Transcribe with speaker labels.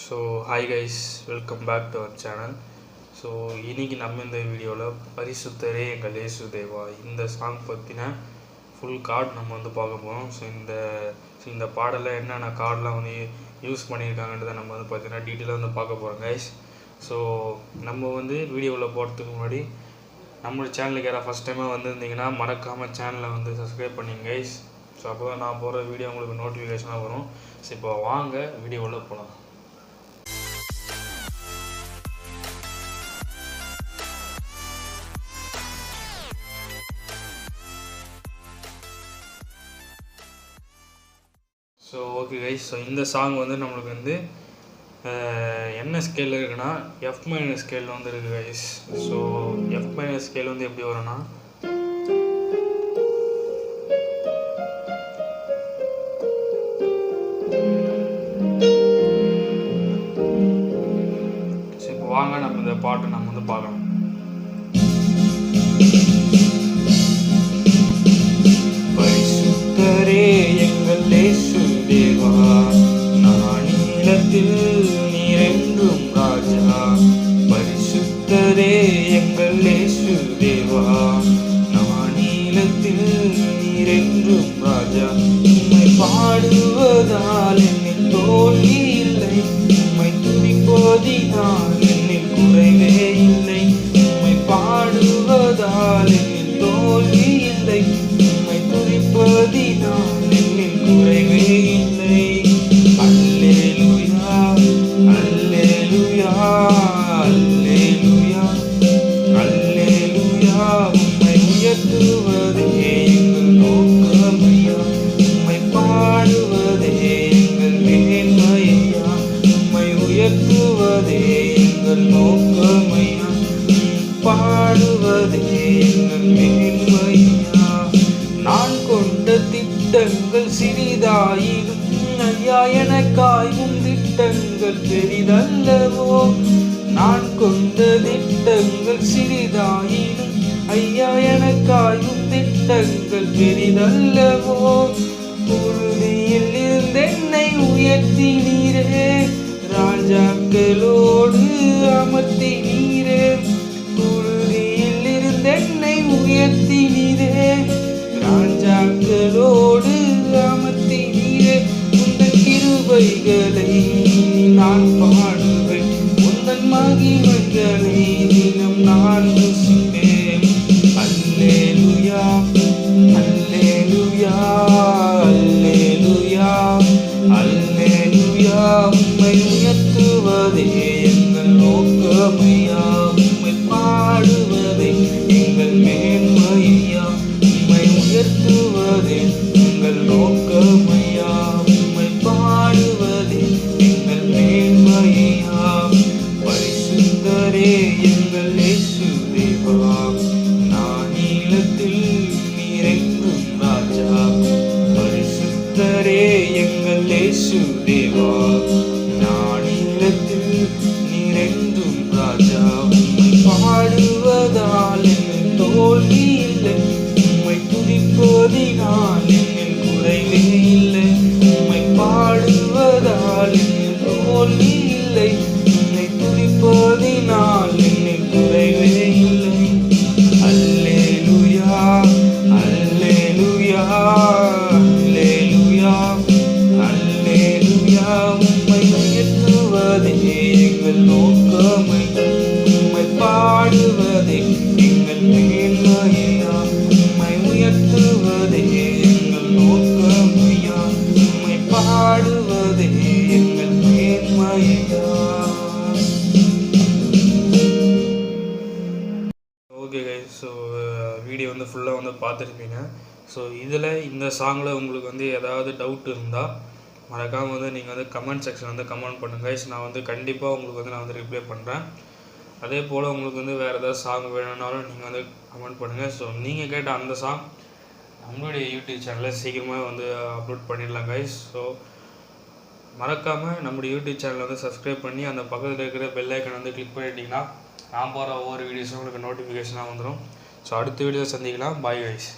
Speaker 1: So hi guys, welcome back to our channel. So இன்றைக்கி நம்ம இந்த வீடியோவில் பரிசுத்தரே எங்கள் இயேசு தேவா இந்த சாங் பற்றின ஃபுல் கார்டு நம்ம வந்து பார்க்க போகிறோம். ஸோ இந்த பாடலில் என்னென்ன கார்டெலாம் வந்து யூஸ் பண்ணியிருக்காங்கன்றதை நம்ம வந்து பார்த்தீங்கன்னா டீட்டெயிலாக வந்து பார்க்க போகிறோம் கைஸ். ஸோ நம்ம வந்து வீடியோவில் போகிறதுக்கு முன்னாடி நம்மளோட சேனலுக்கு யாராவது ஃபஸ்ட் டைமாக வந்துருந்தீங்கன்னா மறக்காமல் சேனலை வந்து சப்ஸ்கிரைப் பண்ணிங்க கைஸ். ஸோ அப்போ தான் நான் போகிற வீடியோ உங்களுக்கு நோட்டிஃபிகேஷனாக வரும். ஸோ இப்போ வாங்க வீடியோவில் போகலாம். ஸோ ஓகே கைஸ், ஸோ இந்த சாங் வந்து நம்மளுக்கு வந்து என்ன ஸ்கேலில் இருக்குன்னா எஃப் மைனர் ஸ்கேலில் வந்து இருக்குது guys. So F minor scale வந்து எப்படி வரும்னா ஸோ இப்போ வாங்க நம்ம இந்த பாட்டை நம்ம வந்து பார்க்கலாம். பரிசுத்தரே எங்கள் இயேசு தேவா, நானிலத்தில் நீரென்றும் ராஜா. பரிசுத்தரே எங்கள் இயேசு தேவா, நானிலத்தில் நீரென்றும் ராஜா. உம்மை பாடுவதால் என்னில் தோல்வி இல்லை, உம்மை துதிப்பதினால் என்னில் குறைவே இல்லை. உம்மை பாடுவதால் என்னில் தோல்வி இல்லை, உம்மை துதிப்பதினால் என்னில் குறைவே இல்லை. அல்லேலூயா அல்லேலூயா அல்லேலூயா அல்லேலூயா. உம்மை உயர்த்துவதே எங்கள் நோக்கமையா, உம்மை பாடுவதே எங்கள் மேன்மையா. உம்மை உயர்த்துவதே எங்கள் நோக்கமையா, பாடுவதே எங்கள் மேன்மையா. நான் கொண்ட திட்டங்கள் சிறிதாயினும் ஐயா எனக்காயும் திட்டங்கள் பெரிதல்லவோ. நான் கொண்ட திட்டங்கள் சிறிதாயினும் ஐயா எனக்காயும் திட்டங்கள் பெரிதல்லவோ. புழுதியில் இருந்து என்னை உயர்த்தி நீரே, ராஜாக்களோடு அமர்த்தி நீரே. புழுதியில் இருந்து என்னை உயர்த்தி நீரே, ராஜாக்களோடு அமர்த்தி நீரே. உந்தன் கிருபைகளை நான் பாடுவேன், உந்தன் மகிமைகளை தினம் நான் ருசிப்பேன். அல்லேலூயா அல்லேலூயா அல்லேலூயா அல்லேலூயா. உம்மை உயர்த்துவதே எங்கள் நோக்கமையா, உம்மை பாடுவதே எங்கள் மேன்மையா. உம்மை உயர்த்துவதே எங்கள் நோக்கமையா, உம்மை பாடுவதே எங்கள் மேன்மையா. பரிசுத்தரே எங்கள் இயேசு தேவா, நானிலத்தில் நீரென்றும் ராஜா. பரிசுத்தரே எங்கள் இயேசு தேவா, நானிலத்தில் நீரென்றும் ராஜா. உம்மை பாடுவதால் என்னில் தோல்வி இல்லை, உம்மை துதிப்பதினால் என்னில் குறைவே இல்லை. உம்மை பாடுவதால் என்னில் தோல்வி இல்லை, உம்மை துதிப்பதினால் என்னில் குறைவே இல்லை. அல்லேலூயா அல்லேலூயா அல்லேலூயா அல்லேலூயா. உம்மை உயர்த்துவதே எங்கள் நோக்கமையா, உம்மை பாடுவதே எங்கள் மேன்மையா. உம்மை உயர்த்துவதே எங்கள் நோக்கமையா, உம்மை பாடுவதே எங்கள் மேன்மையா. ஓகே கைஸ், ஸோ வீடியோ வந்து ஃபுல்லாக வந்து பார்த்துருப்பீங்க. ஸோ இதில் இந்த சாங்கில் உங்களுக்கு வந்து ஏதாவது டவுட் இருந்தால் மறக்காமல் வந்து நீங்கள் வந்து கமெண்ட் செக்ஷன் வந்து கமெண்ட் பண்ணுங்கள் கைஸ். நான் வந்து கண்டிப்பாக உங்களுக்கு வந்து நான் வந்து ரிப்ளை பண்ணுறேன். அதே போல் உங்களுக்கு வந்து வேறு ஏதாவது சாங் வேணும்னாலும் நீங்கள் வந்து கமெண்ட் பண்ணுங்கள். ஸோ நீங்கள் கேட்ட அந்த சாங் நம்மளுடைய யூடியூப் சேனலில் சீக்கிரமாக வந்து அப்லோட் பண்ணிடலாம் கைஸ். ஸோ மறக்காமல் நம்மளுடைய யூடியூப் சேனலை வந்து சப்ஸ்கிரைப் பண்ணி அந்த பக்கத்தில் இருக்கிற பெல் ஐக்கன் வந்து கிளிக் பண்ணிட்டீங்கன்னா நான் போகிற ஒவ்வொரு வீடியோஸும் உங்களுக்கு நோட்டிஃபிகேஷனாக வந்துடும். ஸோ அடுத்த வீடியோ சந்திக்கலாம். Bye guys.